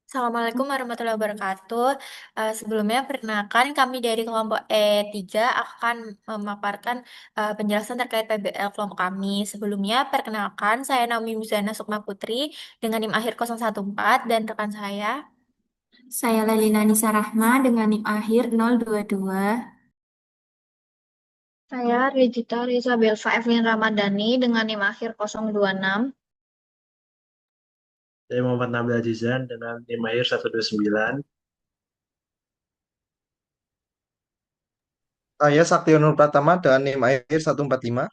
Assalamualaikum warahmatullahi wabarakatuh. Sebelumnya, perkenalkan kami dari kelompok E3 akan memaparkan penjelasan terkait PBL kelompok kami. Sebelumnya, perkenalkan saya Naomi Muzana Sukma Putri dengan NIM akhir 014 dan rekan saya. Saya Lalina Nisa Rahma dengan NIM akhir 022. Saya Regita Riza Belva Evelyn Ramadhani dengan NIM akhir 026. Saya Muhammad Nabil Azizan dengan NIM akhir 129. Saya Saktionur Pratama dengan NIM akhir 145.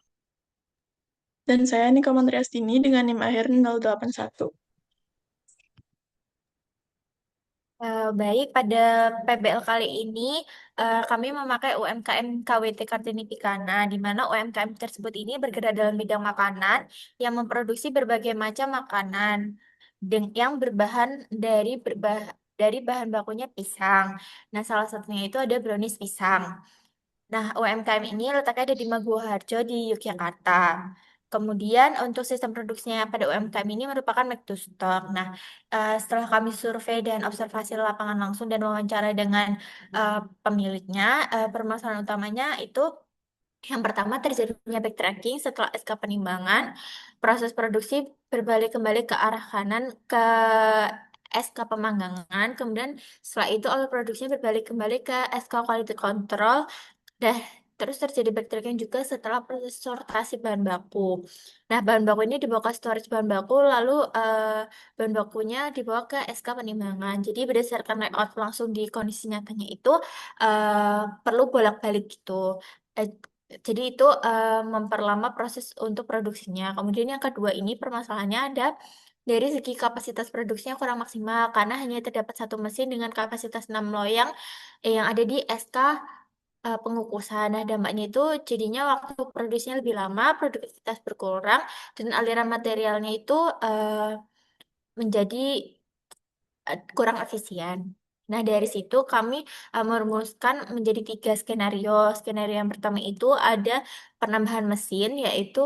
Dan saya Nika Montriastini dengan NIM akhir 081. Baik, pada PBL kali ini kami memakai UMKM KWT Kartini Pikana, di mana UMKM tersebut ini bergerak dalam bidang makanan yang memproduksi berbagai macam makanan yang berbahan dari bahan bakunya pisang. Nah, salah satunya itu ada brownies pisang. Nah, UMKM ini letaknya ada di Maguwoharjo di Yogyakarta. Kemudian untuk sistem produksinya pada UMKM ini merupakan make to stock. Nah, setelah kami survei dan observasi lapangan langsung dan wawancara dengan pemiliknya, permasalahan utamanya itu yang pertama terjadinya backtracking setelah SK penimbangan, proses produksi berbalik kembali ke arah kanan ke SK pemanggangan, kemudian setelah itu alur produksinya berbalik kembali ke SK quality control. Dah, terus terjadi backtracking juga setelah proses sortasi bahan baku. Nah, bahan baku ini dibawa ke storage bahan baku, lalu bahan bakunya dibawa ke SK penimbangan. Jadi berdasarkan layout langsung di kondisi nyatanya itu perlu bolak-balik gitu. Eh, jadi itu memperlama proses untuk produksinya. Kemudian yang kedua ini permasalahannya ada dari segi kapasitas produksinya kurang maksimal karena hanya terdapat satu mesin dengan kapasitas 6 loyang yang ada di SK pengukusan. Nah, dampaknya itu jadinya waktu produksinya lebih lama, produktivitas berkurang, dan aliran materialnya itu menjadi kurang efisien. Nah, dari situ kami merumuskan menjadi tiga skenario. Skenario yang pertama itu ada penambahan mesin, yaitu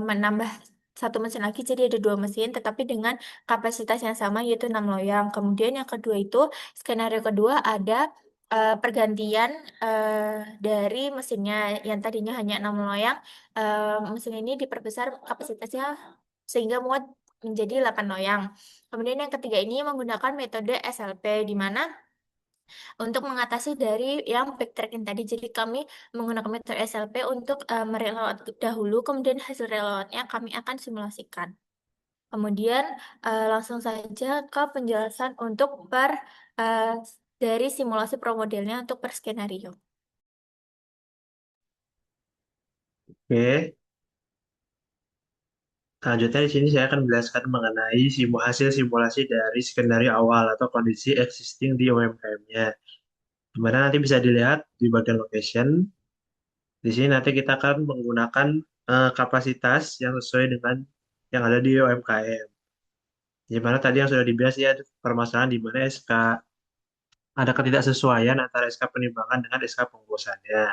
menambah satu mesin lagi, jadi ada dua mesin, tetapi dengan kapasitas yang sama, yaitu 6 loyang. Kemudian yang kedua itu, skenario kedua ada pergantian dari mesinnya yang tadinya hanya 6 loyang, mesin ini diperbesar kapasitasnya sehingga muat menjadi 8 loyang. Kemudian yang ketiga ini menggunakan metode SLP di mana untuk mengatasi dari yang backtracking tadi. Jadi kami menggunakan metode SLP untuk mereload dahulu, kemudian hasil reloadnya kami akan simulasikan. Kemudian langsung saja ke penjelasan untuk eh, dari simulasi pro modelnya untuk per skenario. Oke, selanjutnya di sini saya akan menjelaskan mengenai hasil simulasi dari skenario awal atau kondisi existing di UMKM-nya. Di mana nanti bisa dilihat di bagian location. Di sini nanti kita akan menggunakan kapasitas yang sesuai dengan yang ada di UMKM. Di mana tadi yang sudah dibahas ya permasalahan di mana ada ketidaksesuaian antara SK penimbangan dengan SK pengukusannya.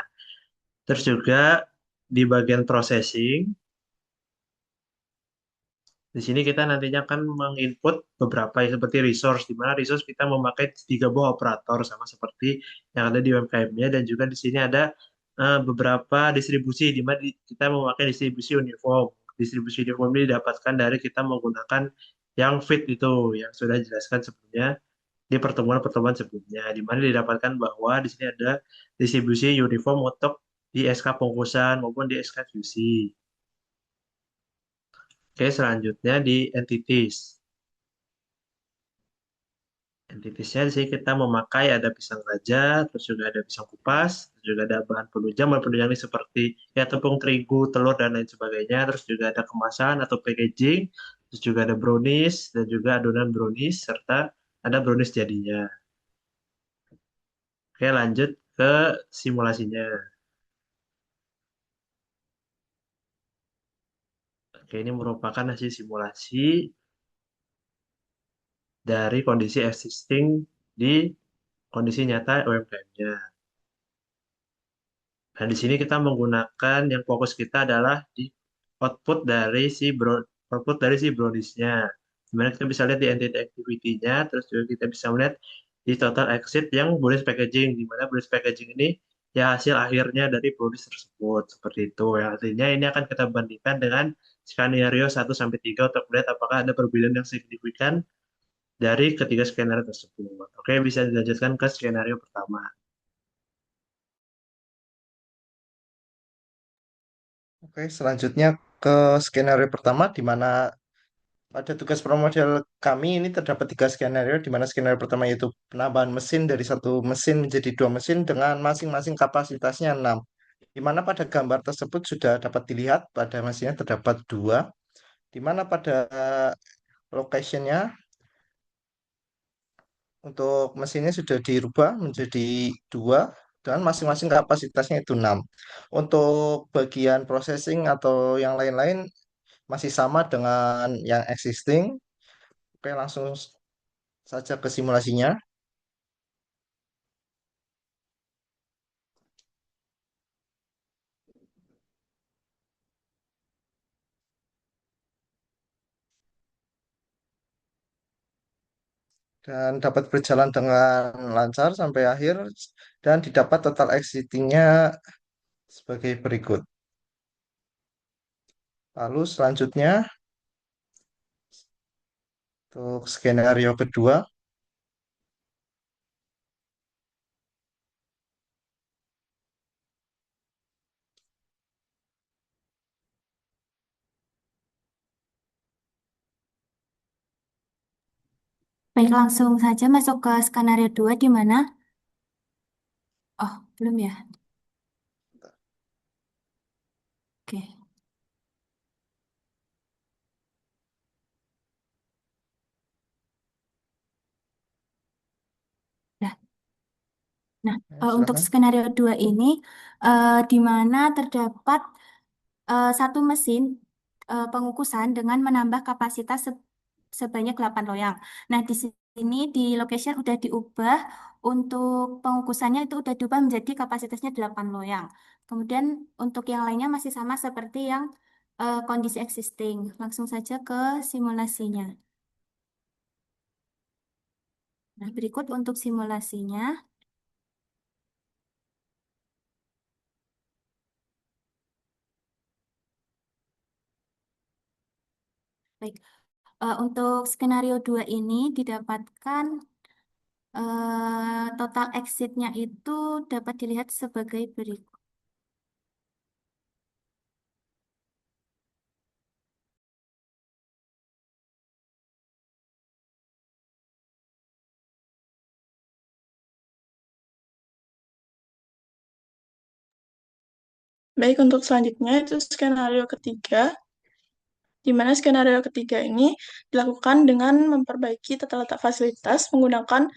Terus juga di bagian processing, di sini kita nantinya akan menginput beberapa ya, seperti resource, di mana resource kita memakai 3 buah operator sama seperti yang ada di UMKM-nya, dan juga di sini ada beberapa distribusi, di mana kita memakai distribusi uniform. Distribusi uniform ini didapatkan dari kita menggunakan yang fit itu, yang sudah dijelaskan sebelumnya di pertemuan-pertemuan sebelumnya, di mana didapatkan bahwa di sini ada distribusi uniform untuk di SK pengukusan maupun di SK QC. Oke, selanjutnya di entities. Entitasnya di sini kita memakai ada pisang raja, terus juga ada pisang kupas, terus juga ada bahan penunjang. Bahan penunjang ini seperti ya tepung terigu, telur, dan lain sebagainya. Terus juga ada kemasan atau packaging, terus juga ada brownies, dan juga adonan brownies, serta ada brownies jadinya. Oke, lanjut ke simulasinya. Oke, ini merupakan hasil simulasi dari kondisi existing di kondisi nyata UMKM-nya. Nah, di sini kita menggunakan yang fokus kita adalah di output dari si output dari si brownies-nya. Dimana kita bisa lihat di entity activity-nya, terus juga kita bisa melihat di total exit yang brownies packaging, di mana brownies packaging ini ya hasil akhirnya dari brownies tersebut. Seperti itu. Ya, artinya ini akan kita bandingkan dengan skenario 1 sampai 3 untuk melihat apakah ada perbedaan yang signifikan dari ketiga skenario tersebut. Oke, bisa dilanjutkan ke skenario pertama. Oke, selanjutnya ke skenario pertama, di mana pada tugas promodel kami ini terdapat 3 skenario, di mana skenario pertama yaitu penambahan mesin dari 1 mesin menjadi 2 mesin dengan masing-masing kapasitasnya 6. Di mana pada gambar tersebut sudah dapat dilihat pada mesinnya terdapat 2, di mana pada location-nya untuk mesinnya sudah dirubah menjadi 2 dan masing-masing kapasitasnya itu 6. Untuk bagian processing atau yang lain-lain masih sama dengan yang existing. Oke, langsung saja ke simulasinya. Dan dapat berjalan dengan lancar sampai akhir dan didapat total exitingnya sebagai berikut. Lalu selanjutnya untuk skenario kedua, Baik, langsung saja masuk ke skenario 2 di mana? Oh, belum ya? Oke. Nah, nah, ya, untuk silakan. skenario 2 ini di mana terdapat 1 mesin pengukusan dengan menambah kapasitas sebanyak 8 loyang. Nah, di sini di location udah diubah untuk pengukusannya itu udah diubah menjadi kapasitasnya 8 loyang. Kemudian untuk yang lainnya masih sama seperti yang kondisi existing. Langsung saja ke simulasinya. Nah, berikut untuk simulasinya. Baik, untuk skenario 2 ini didapatkan total exit-nya itu dapat dilihat sebagai berikut. Baik, untuk selanjutnya itu skenario ketiga, di mana skenario ketiga ini dilakukan dengan memperbaiki tata letak fasilitas menggunakan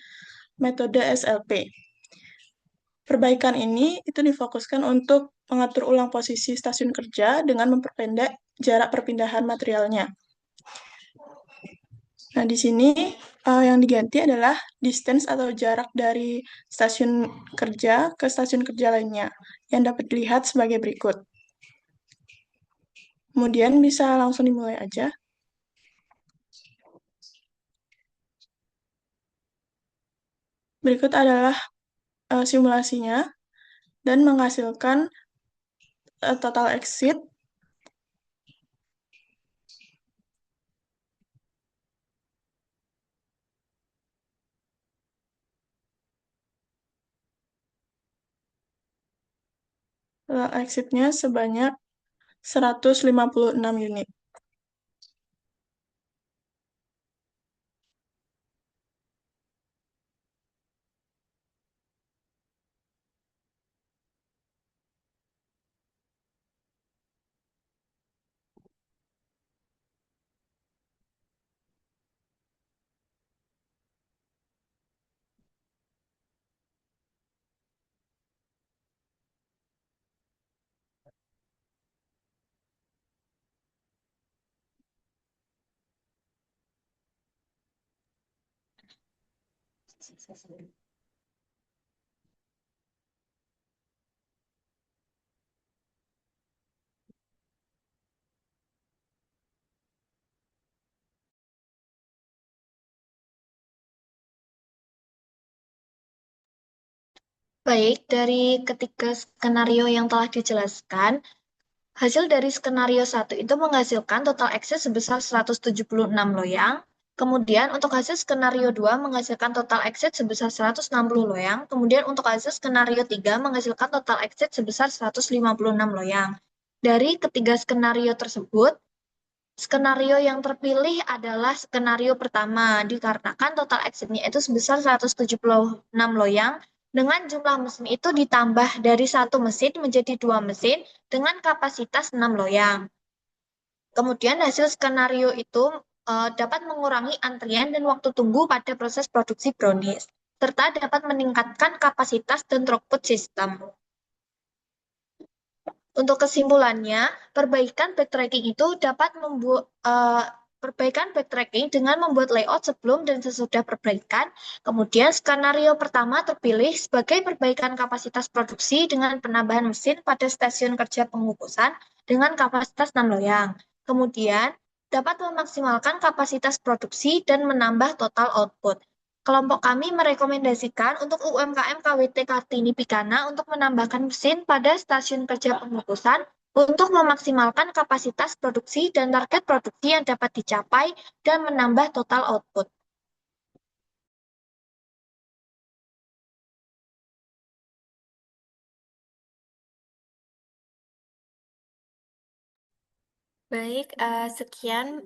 metode SLP. Perbaikan ini itu difokuskan untuk mengatur ulang posisi stasiun kerja dengan memperpendek jarak perpindahan materialnya. Nah, di sini yang diganti adalah distance atau jarak dari stasiun kerja ke stasiun kerja lainnya, yang dapat dilihat sebagai berikut. Kemudian bisa langsung dimulai aja. Berikut adalah simulasinya dan menghasilkan total exit exitnya sebanyak 156 unit. Baik, dari ketiga skenario yang telah dijelaskan, hasil dari skenario 1 itu menghasilkan total exit sebesar 176 loyang. Kemudian untuk hasil skenario 2 menghasilkan total exit sebesar 160 loyang. Kemudian untuk hasil skenario 3 menghasilkan total exit sebesar 156 loyang. Dari ketiga skenario tersebut, skenario yang terpilih adalah skenario pertama, dikarenakan total exit-nya itu sebesar 176 loyang, dengan jumlah mesin itu ditambah dari satu mesin menjadi dua mesin dengan kapasitas 6 loyang. Kemudian hasil skenario itu dapat mengurangi antrian dan waktu tunggu pada proses produksi brownies, serta dapat meningkatkan kapasitas dan throughput sistem. Untuk kesimpulannya, perbaikan backtracking itu dapat membuat perbaikan backtracking dengan membuat layout sebelum dan sesudah perbaikan. Kemudian skenario pertama terpilih sebagai perbaikan kapasitas produksi dengan penambahan mesin pada stasiun kerja pengukusan dengan kapasitas 6 loyang. Kemudian dapat memaksimalkan kapasitas produksi dan menambah total output. Kelompok kami merekomendasikan untuk UMKM KWT Kartini Pikana untuk menambahkan mesin pada stasiun kerja pengukusan untuk memaksimalkan kapasitas produksi dan target produksi yang dapat dicapai dan menambah total output. Baik, sekian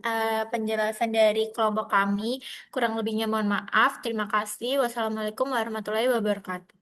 penjelasan dari kelompok kami. Kurang lebihnya mohon maaf. Terima kasih. Wassalamualaikum warahmatullahi wabarakatuh.